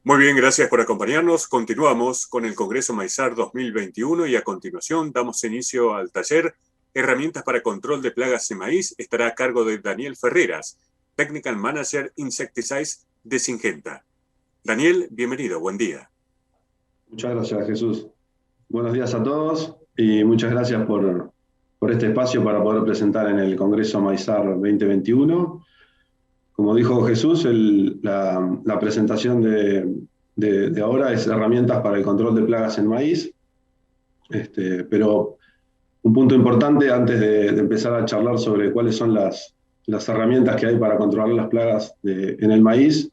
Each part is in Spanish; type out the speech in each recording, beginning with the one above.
Muy bien, gracias por acompañarnos. Continuamos con el Congreso Maizar 2021 y a continuación damos inicio al taller Herramientas para Control de Plagas en Maíz. Estará a cargo de Daniel Ferreras, Technical Manager Insecticides de Syngenta. Daniel, bienvenido, buen día. Muchas gracias, Jesús. Buenos días a todos y muchas gracias por este espacio para poder presentar en el Congreso Maizar 2021. Como dijo Jesús, la presentación de ahora es herramientas para el control de plagas en maíz. Pero un punto importante antes de empezar a charlar sobre cuáles son las herramientas que hay para controlar las plagas en el maíz,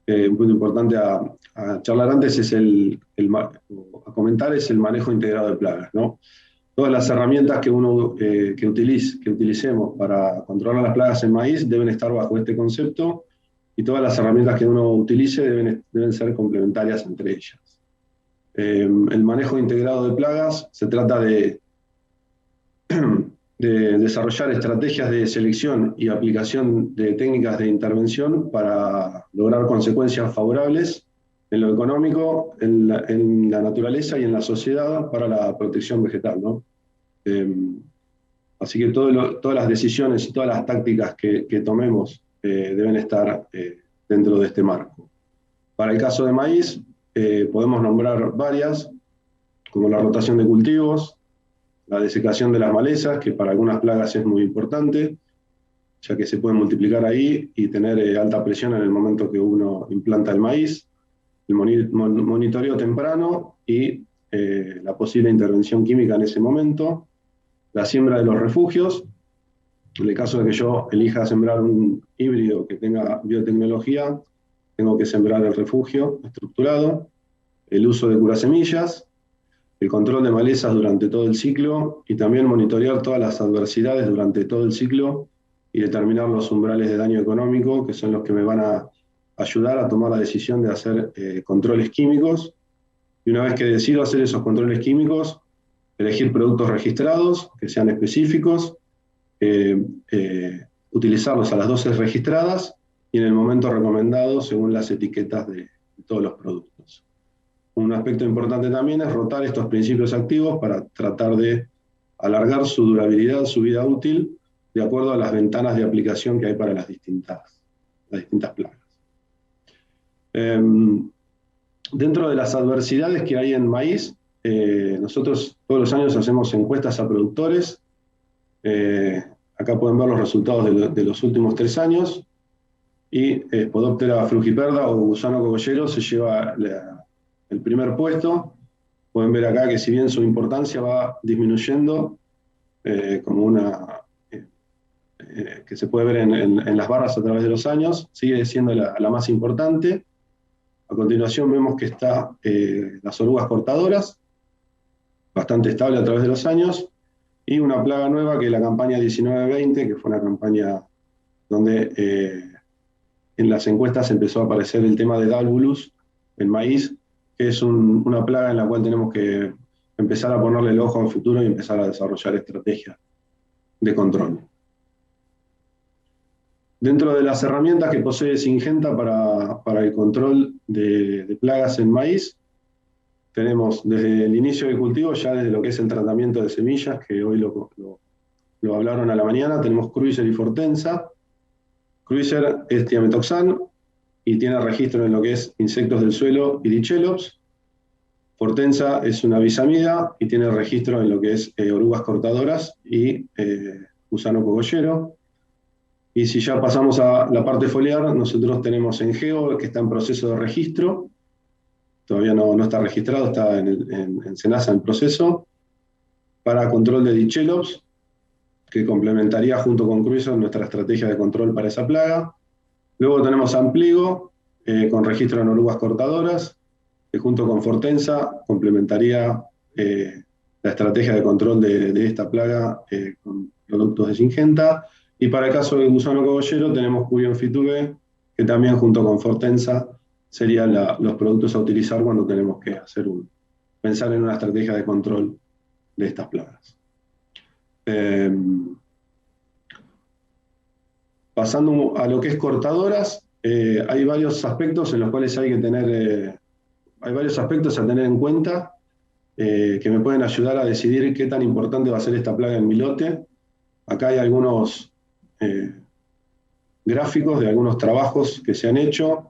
un punto importante a charlar antes es a comentar es el manejo integrado de plagas, ¿no? Todas las herramientas que utilicemos para controlar las plagas en maíz deben estar bajo este concepto y todas las herramientas que uno utilice deben ser complementarias entre ellas. El manejo integrado de plagas se trata de desarrollar estrategias de selección y aplicación de técnicas de intervención para lograr consecuencias favorables en lo económico, en la naturaleza y en la sociedad para la protección vegetal, ¿no? Así que todas las decisiones y todas las tácticas que tomemos deben estar dentro de este marco. Para el caso de maíz, podemos nombrar varias, como la rotación de cultivos, la desecación de las malezas, que para algunas plagas es muy importante, ya que se pueden multiplicar ahí y tener alta presión en el momento que uno implanta el maíz, el monitoreo temprano y la posible intervención química en ese momento, la siembra de los refugios, en el caso de que yo elija sembrar un híbrido que tenga biotecnología, tengo que sembrar el refugio estructurado, el uso de curasemillas, el control de malezas durante todo el ciclo y también monitorear todas las adversidades durante todo el ciclo y determinar los umbrales de daño económico, que son los que me van a ayudar a tomar la decisión de hacer controles químicos. Y una vez que decido hacer esos controles químicos, elegir productos registrados, que sean específicos, utilizarlos a las dosis registradas y en el momento recomendado según las etiquetas de todos los productos. Un aspecto importante también es rotar estos principios activos para tratar de alargar su durabilidad, su vida útil, de acuerdo a las ventanas de aplicación que hay para las distintas plagas. Dentro de las adversidades que hay en maíz, nosotros todos los años hacemos encuestas a productores. Acá pueden ver los resultados de los últimos 3 años. Y Spodoptera frugiperda o gusano cogollero se lleva el primer puesto. Pueden ver acá que si bien su importancia va disminuyendo, como que se puede ver en las barras a través de los años, sigue siendo la más importante. A continuación vemos que está las orugas cortadoras, bastante estable a través de los años, y una plaga nueva que es la campaña 19-20, que fue una campaña donde en las encuestas empezó a aparecer el tema de Dalvulus, el maíz, que es una plaga en la cual tenemos que empezar a ponerle el ojo en el futuro y empezar a desarrollar estrategias de control. Dentro de las herramientas que posee Syngenta para el control de plagas en maíz, tenemos desde el inicio del cultivo, ya desde lo que es el tratamiento de semillas, que hoy lo hablaron a la mañana, tenemos Cruiser y Fortensa. Cruiser es tiametoxan y tiene registro en lo que es insectos del suelo y dichelops. Fortensa es una bisamida y tiene registro en lo que es orugas cortadoras y gusano cogollero. Y si ya pasamos a la parte foliar, nosotros tenemos Engeo, que está en proceso de registro. Todavía no está registrado, está en Senasa en proceso. Para control de dichelops, que complementaría junto con Cruiser nuestra estrategia de control para esa plaga. Luego tenemos Ampligo, con registro en orugas cortadoras, que junto con Fortensa complementaría la estrategia de control de esta plaga con productos de Syngenta. Y para el caso del gusano cogollero tenemos Curion Fitube, que también junto con Fortensa serían los productos a utilizar cuando tenemos que pensar en una estrategia de control de estas plagas. Pasando a lo que es cortadoras, Hay varios aspectos en los cuales hay varios aspectos a tener en cuenta que me pueden ayudar a decidir qué tan importante va a ser esta plaga en mi lote. Acá hay algunos gráficos de algunos trabajos que se han hecho.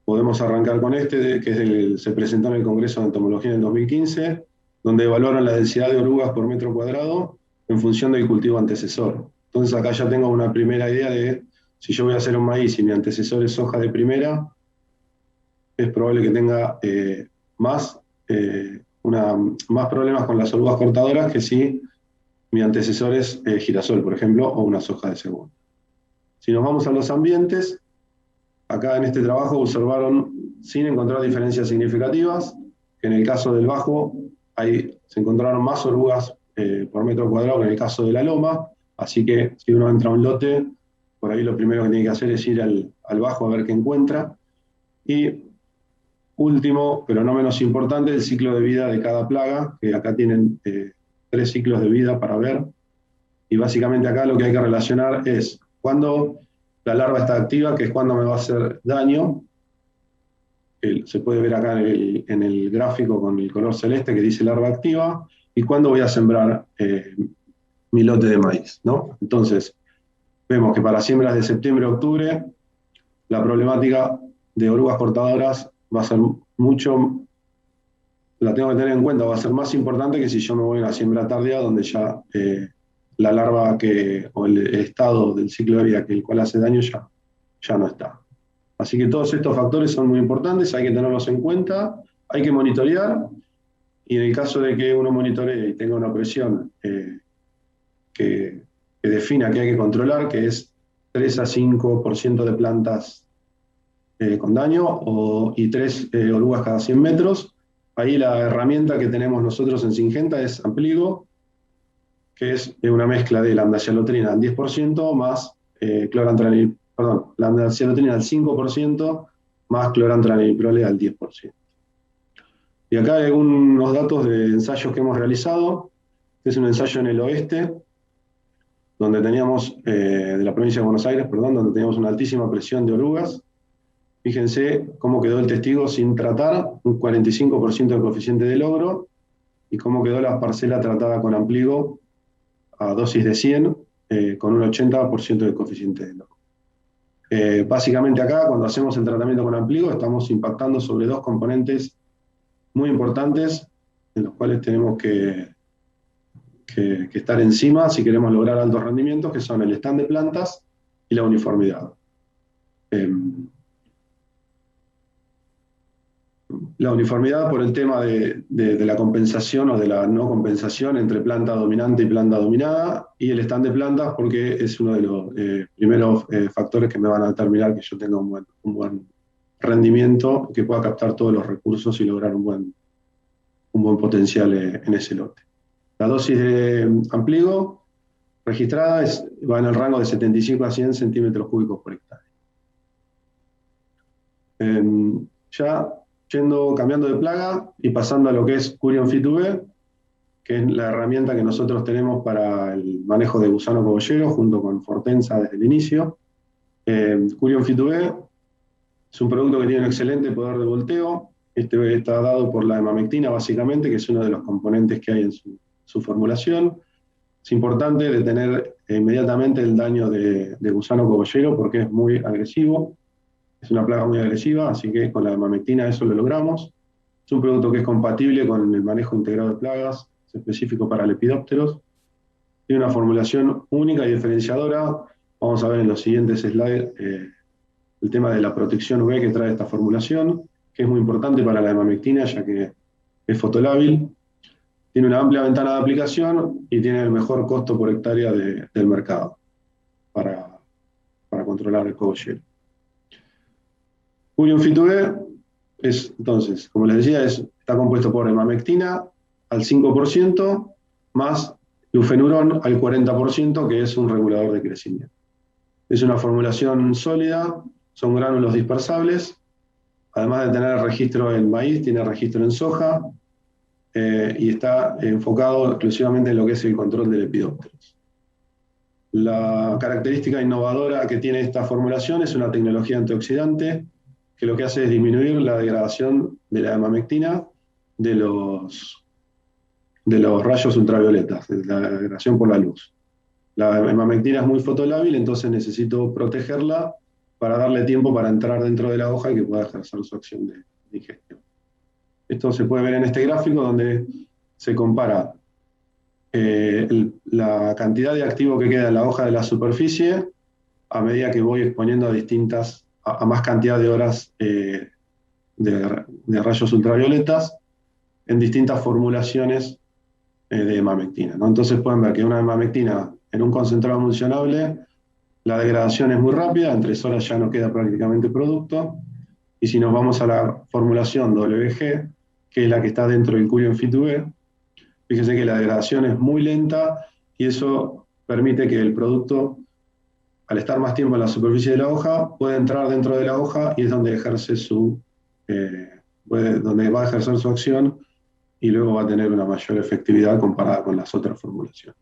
Podemos arrancar con este, que se presentó en el Congreso de Entomología en el 2015, donde evaluaron la densidad de orugas por metro cuadrado en función del cultivo antecesor. Entonces acá ya tengo una primera idea de si yo voy a hacer un maíz y mi antecesor es soja de primera, es probable que tenga más problemas con las orugas cortadoras que si mi antecesor es girasol, por ejemplo, o una soja de segunda. Si nos vamos a los ambientes, acá en este trabajo observaron, sin encontrar diferencias significativas, que en el caso del bajo se encontraron más orugas por metro cuadrado que en el caso de la loma, así que si uno entra a un lote, por ahí lo primero que tiene que hacer es ir al bajo a ver qué encuentra. Y último, pero no menos importante, el ciclo de vida de cada plaga, que acá tienen 3 ciclos de vida para ver. Y básicamente acá lo que hay que relacionar es cuando la larva está activa, que es cuando me va a hacer daño. Se puede ver acá en el gráfico con el color celeste que dice larva activa, y cuándo voy a sembrar mi lote de maíz, ¿no? Entonces, vemos que para siembras de septiembre a octubre, la problemática de orugas portadoras va a ser la tengo que tener en cuenta, va a ser más importante que si yo me voy a una siembra tardía, donde ya la larva o el estado del ciclo de vida que el cual hace daño ya no está. Así que todos estos factores son muy importantes, hay que tenerlos en cuenta, hay que monitorear, y en el caso de que uno monitoree y tenga una presión que defina que hay que controlar, que es 3 a 5% de plantas con daño y 3 orugas cada 100 metros, ahí la herramienta que tenemos nosotros en Syngenta es Ampligo, que es una mezcla de lambda-cialotrina al 10% más lambda-cialotrina al 5% más clorantraniliprole al 10%. Y acá hay algunos datos de ensayos que hemos realizado. Este es un ensayo en el oeste, donde teníamos, de la provincia de Buenos Aires, donde teníamos una altísima presión de orugas. Fíjense cómo quedó el testigo sin tratar, un 45% de coeficiente de logro, y cómo quedó la parcela tratada con Ampligo a dosis de 100, con un 80% de coeficiente de logro. Básicamente acá, cuando hacemos el tratamiento con Ampligo, estamos impactando sobre 2 componentes muy importantes, en los cuales tenemos que estar encima si queremos lograr altos rendimientos, que son el stand de plantas y la uniformidad. La uniformidad por el tema de la compensación o de la no compensación entre planta dominante y planta dominada, y el stand de plantas porque es uno de los primeros factores que me van a determinar que yo tenga un buen rendimiento, que pueda captar todos los recursos y lograr un buen potencial en ese lote. La dosis de Ampligo registrada va en el rango de 75 a 100 centímetros cúbicos por hectárea. Ya cambiando de plaga y pasando a lo que es Curion Fit2B, que es la herramienta que nosotros tenemos para el manejo de gusano cogollero junto con Fortensa desde el inicio. Curion Fit2B es un producto que tiene un excelente poder de volteo. Este está dado por la hemamectina, básicamente, que es uno de los componentes que hay en su formulación. Es importante detener inmediatamente el daño de gusano cogollero porque es muy agresivo. Es una plaga muy agresiva, así que con la hemamectina eso lo logramos. Es un producto que es compatible con el manejo integrado de plagas, es específico para lepidópteros. Tiene una formulación única y diferenciadora. Vamos a ver en los siguientes slides el tema de la protección UV que trae esta formulación, que es muy importante para la hemamectina, ya que es fotolábil. Tiene una amplia ventana de aplicación y tiene el mejor costo por hectárea del mercado para controlar el cogollero. Curion Fit2B entonces, como les decía, está compuesto por hemamectina al 5% más lufenurón al 40%, que es un regulador de crecimiento. Es una formulación sólida, son gránulos dispersables, además de tener registro en maíz, tiene registro en soja, y está enfocado exclusivamente en lo que es el control de lepidópteros. La característica innovadora que tiene esta formulación es una tecnología antioxidante que lo que hace es disminuir la degradación de la hemamectina de los rayos ultravioletas, de la degradación por la luz. La hemamectina es muy fotolábil, entonces necesito protegerla para darle tiempo para entrar dentro de la hoja y que pueda ejercer su acción de digestión. Esto se puede ver en este gráfico donde se compara la cantidad de activo que queda en la hoja de la superficie a medida que voy exponiendo a más cantidad de horas de rayos ultravioletas en distintas formulaciones de hemamectina, ¿no? Entonces pueden ver que una hemamectina en un concentrado emulsionable, la degradación es muy rápida, en 3 horas ya no queda prácticamente producto, y si nos vamos a la formulación WG, que es la que está dentro del Curium Fit2B, fíjense que la degradación es muy lenta y eso permite que el producto, al estar más tiempo en la superficie de la hoja, puede entrar dentro de la hoja y es donde donde va a ejercer su acción y luego va a tener una mayor efectividad comparada con las otras formulaciones.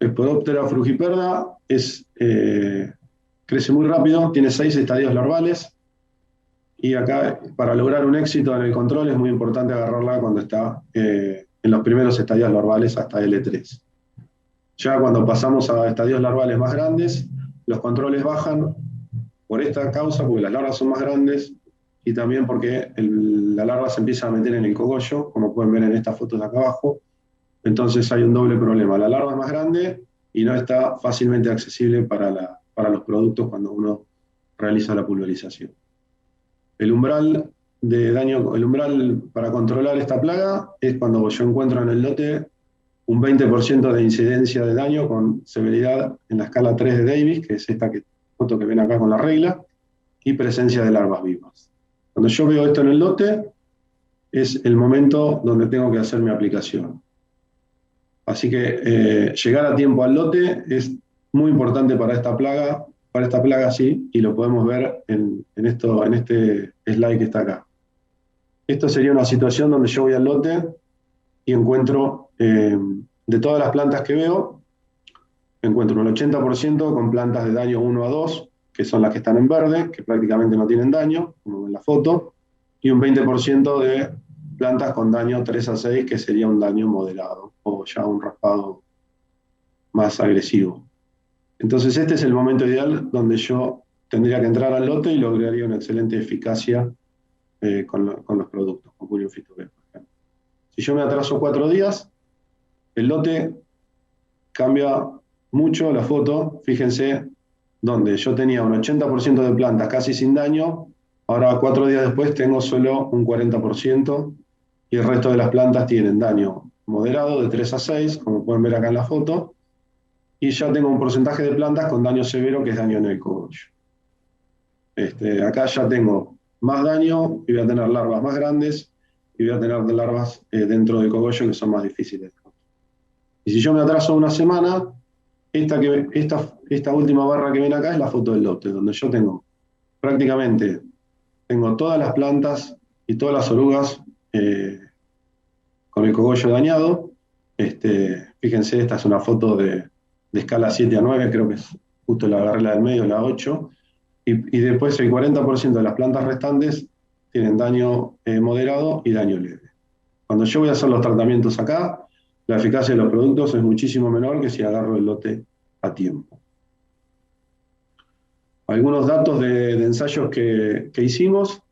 Spodoptera frugiperda crece muy rápido, tiene 6 estadios larvales y acá para lograr un éxito en el control es muy importante agarrarla cuando está en los primeros estadios larvales hasta L3. Ya cuando pasamos a estadios larvales más grandes, los controles bajan por esta causa, porque las larvas son más grandes y también porque la larva se empieza a meter en el cogollo, como pueden ver en estas fotos de acá abajo. Entonces hay un doble problema. La larva es más grande y no está fácilmente accesible para los productos cuando uno realiza la pulverización. El umbral para controlar esta plaga es cuando yo encuentro en el lote un 20% de incidencia de daño con severidad en la escala 3 de Davis, que es esta foto que ven acá con la regla, y presencia de larvas vivas. Cuando yo veo esto en el lote, es el momento donde tengo que hacer mi aplicación. Así que llegar a tiempo al lote es muy importante para esta plaga sí, y lo podemos ver en este slide que está acá. Esto sería una situación donde yo voy al lote y encuentro, de todas las plantas que veo, encuentro un 80% con plantas de daño 1 a 2, que son las que están en verde, que prácticamente no tienen daño, como en la foto, y un 20% de plantas con daño 3 a 6, que sería un daño moderado, o ya un raspado más agresivo. Entonces este es el momento ideal donde yo tendría que entrar al lote y lograría una excelente eficacia con los productos, con Curium Fit2B, por ejemplo. Si yo me atraso 4 días, el lote cambia mucho la foto. Fíjense, donde yo tenía un 80% de plantas casi sin daño, ahora 4 días después tengo solo un 40% y el resto de las plantas tienen daño moderado de 3 a 6, como pueden ver acá en la foto, y ya tengo un porcentaje de plantas con daño severo, que es daño en el cogollo. Acá ya tengo más daño y voy a tener larvas más grandes y voy a tener larvas dentro del cogollo que son más difíciles. Y si yo me atraso una semana, esta última barra que ven acá es la foto del lote, donde yo tengo todas las plantas y todas las orugas con el cogollo dañado. Fíjense, esta es una foto de escala 7 a 9, creo que es justo la regla del medio, la 8, y después el 40% de las plantas restantes tienen daño moderado y daño leve. Cuando yo voy a hacer los tratamientos acá, la eficacia de los productos es muchísimo menor que si agarro el lote a tiempo. Algunos datos de ensayos que hicimos.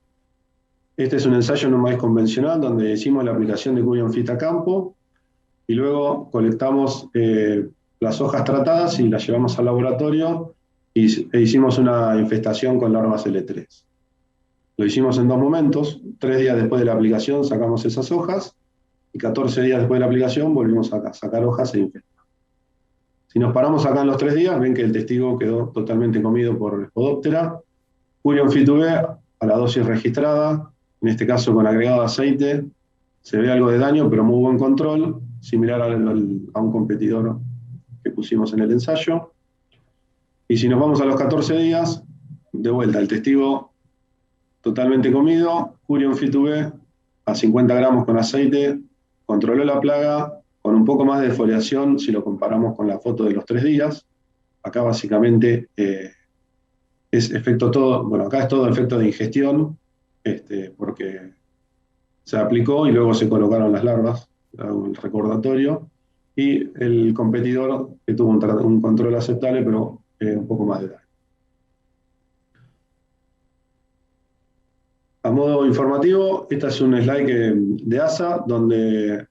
Este es un ensayo en un maíz convencional donde hicimos la aplicación de Curium Fit a campo y luego colectamos las hojas tratadas y las llevamos al laboratorio e hicimos una infestación con larvas L3. Lo hicimos en 2 momentos. 3 días después de la aplicación sacamos esas hojas y 14 días después de la aplicación volvimos a sacar hojas e infestar. Si nos paramos acá en los 3 días, ven que el testigo quedó totalmente comido por Spodoptera. Curium Fit2B a la dosis registrada, en este caso con agregado de aceite, se ve algo de daño, pero muy buen control, similar a un competidor que pusimos en el ensayo. Y si nos vamos a los 14 días, de vuelta, el testigo totalmente comido, Curium Fit2B a 50 gramos con aceite, controló la plaga con un poco más de defoliación si lo comparamos con la foto de los 3 días. Acá básicamente es efecto todo, bueno, acá es todo efecto de ingestión, porque se aplicó y luego se colocaron las larvas, hago el recordatorio, y el competidor que tuvo un control aceptable, pero un poco más de daño. A modo informativo, esta es un slide de ASA, donde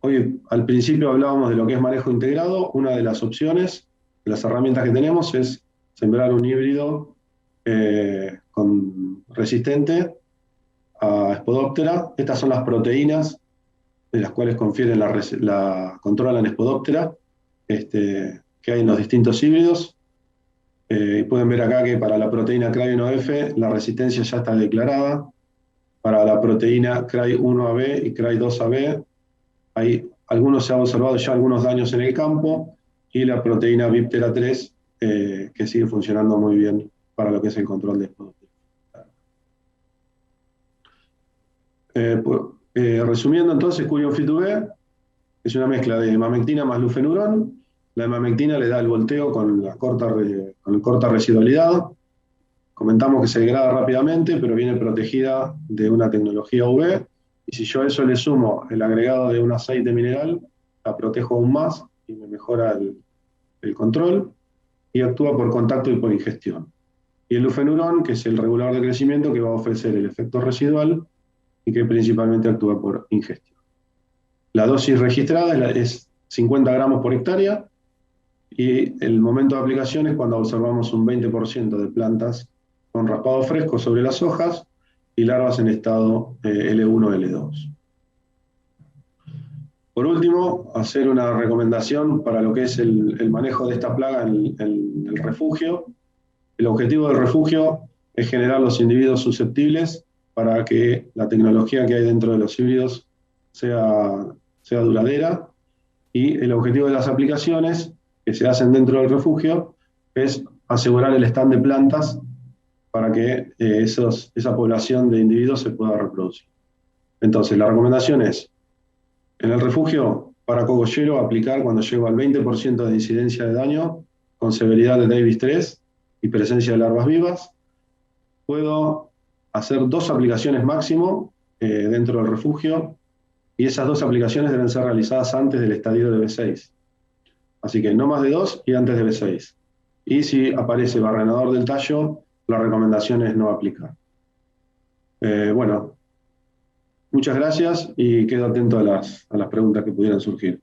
hoy al principio hablábamos de lo que es manejo integrado. Una de las opciones, de las herramientas que tenemos, es sembrar un híbrido resistente a Spodoptera. Estas son las proteínas de las cuales confieren controlan Spodoptera, que hay en los distintos híbridos. Pueden ver acá que para la proteína CRY1F la resistencia ya está declarada. Para la proteína CRY1AB y CRY2AB, algunos se han observado ya algunos daños en el campo, y la proteína Biptera-3, que sigue funcionando muy bien para lo que es el control de Spodoptera. Resumiendo entonces, Curium Fit2B es una mezcla de emamectina más lufenuron. La emamectina le da el volteo con corta residualidad. Comentamos que se degrada rápidamente, pero viene protegida de una tecnología UV. Y si yo a eso le sumo el agregado de un aceite mineral, la protejo aún más y me mejora el control, y actúa por contacto y por ingestión. Y el lufenuron, que es el regulador de crecimiento, que va a ofrecer el efecto residual y que principalmente actúa por ingestión. La dosis registrada es 50 gramos por hectárea, y el momento de aplicación es cuando observamos un 20% de plantas con raspado fresco sobre las hojas y larvas en estado L1, L2. Por último, hacer una recomendación para lo que es el manejo de esta plaga en el refugio. El objetivo del refugio es generar los individuos susceptibles para que la tecnología que hay dentro de los híbridos sea duradera, y el objetivo de las aplicaciones que se hacen dentro del refugio es asegurar el stand de plantas para que esa población de individuos se pueda reproducir. Entonces, la recomendación es, en el refugio, para cogollero, aplicar cuando llego al 20% de incidencia de daño, con severidad de Davis 3 y presencia de larvas vivas. Puedo hacer 2 aplicaciones máximo dentro del refugio, y esas 2 aplicaciones deben ser realizadas antes del estadio de B6. Así que no más de 2 y antes de B6. Y si aparece barrenador del tallo, la recomendación es no aplicar. Bueno, muchas gracias y quedo atento a las preguntas que pudieran surgir.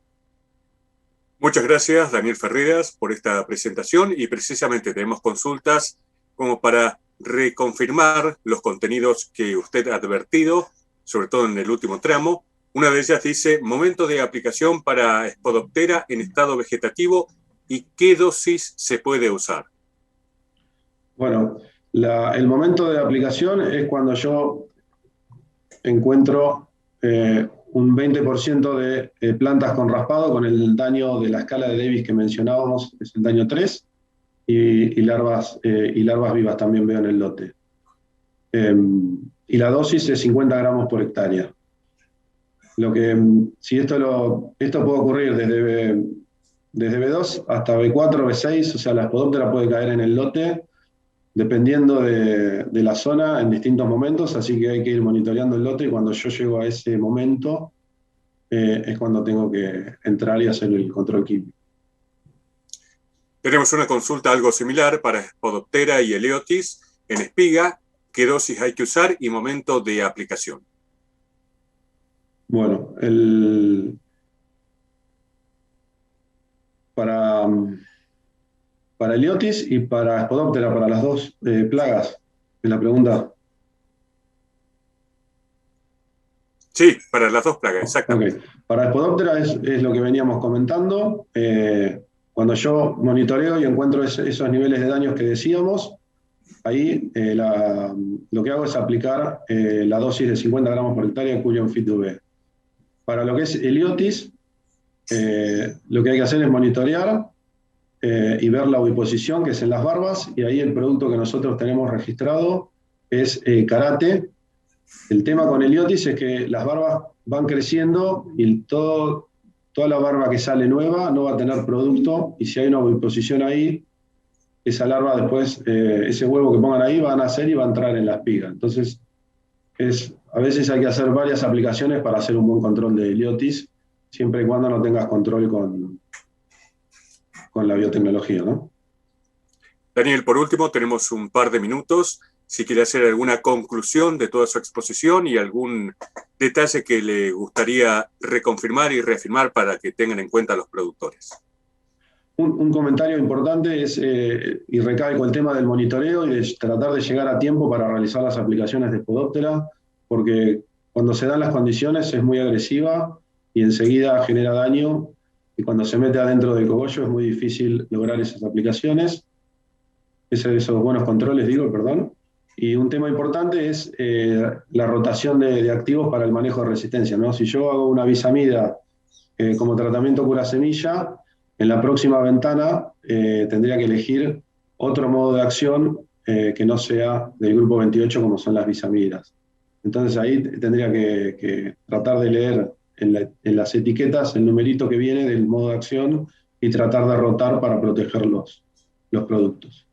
Muchas gracias, Daniel Ferreras, por esta presentación, y precisamente tenemos consultas como para reconfirmar los contenidos que usted ha advertido, sobre todo en el último tramo. Una de ellas dice, momento de aplicación para Spodoptera en estado vegetativo y qué dosis se puede usar. Bueno, el momento de aplicación es cuando yo encuentro un 20% de plantas con raspado, con el daño de la escala de Davis que mencionábamos, es el daño 3, y larvas vivas también veo en el lote. Y la dosis es 50 gramos por hectárea. Si esto puede ocurrir desde B2 hasta B4, B6, o sea, la Spodoptera puede caer en el lote dependiendo de la zona en distintos momentos, así que hay que ir monitoreando el lote, y cuando yo llego a ese momento es cuando tengo que entrar y hacer el control químico. Tenemos una consulta algo similar para Spodoptera y Eleotis en espiga. ¿Qué dosis hay que usar y momento de aplicación? Bueno, para Eleotis y para Spodoptera, para las 2 plagas, en la pregunta. Sí, para las 2 plagas, exactamente. Okay. Para Spodoptera es lo que veníamos comentando. Cuando yo monitoreo y encuentro esos niveles de daños que decíamos, ahí lo que hago es aplicar la dosis de 50 gramos por hectárea de Curium Fit2B. Para lo que es Eleotis, lo que hay que hacer es monitorear y ver la oviposición, que es en las barbas, y ahí el producto que nosotros tenemos registrado es Karate. El tema con Eleotis es que las barbas van creciendo y todo toda la larva que sale nueva no va a tener producto, y si hay una oviposición ahí, esa larva después, ese huevo que pongan ahí va a nacer y va a entrar en la espiga. Entonces, a veces hay que hacer varias aplicaciones para hacer un buen control de heliotis, siempre y cuando no tengas control con la biotecnología, ¿no? Daniel, por último, tenemos un par de minutos. Si quiere hacer alguna conclusión de toda su exposición y algún detalle que le gustaría reconfirmar y reafirmar para que tengan en cuenta los productores. Un comentario importante es, y recalco el tema del monitoreo y de tratar de llegar a tiempo para realizar las aplicaciones de Spodoptera, porque cuando se dan las condiciones es muy agresiva y enseguida genera daño, y cuando se mete adentro del cogollo es muy difícil lograr esas aplicaciones, esos buenos controles, digo, perdón. Y un tema importante es la rotación de activos para el manejo de resistencia, ¿no? Si yo hago una bisamida como tratamiento cura semilla, en la próxima ventana tendría que elegir otro modo de acción que no sea del grupo 28 como son las bisamidas. Entonces ahí tendría que tratar de leer en las etiquetas el numerito que viene del modo de acción y tratar de rotar para proteger los productos.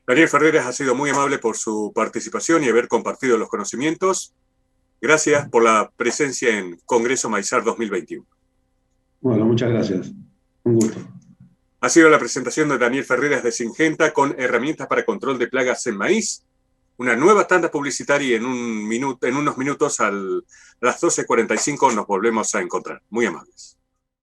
Daniel Ferreras ha sido muy amable por su participación y haber compartido los conocimientos. Gracias por la presencia en Congreso Maizar 2021. Bueno, muchas gracias. Un gusto. Ha sido la presentación de Daniel Ferreras de Syngenta con herramientas para control de plagas en maíz. Una nueva tanda publicitaria en unos minutos a las 12:45 nos volvemos a encontrar. Muy amables.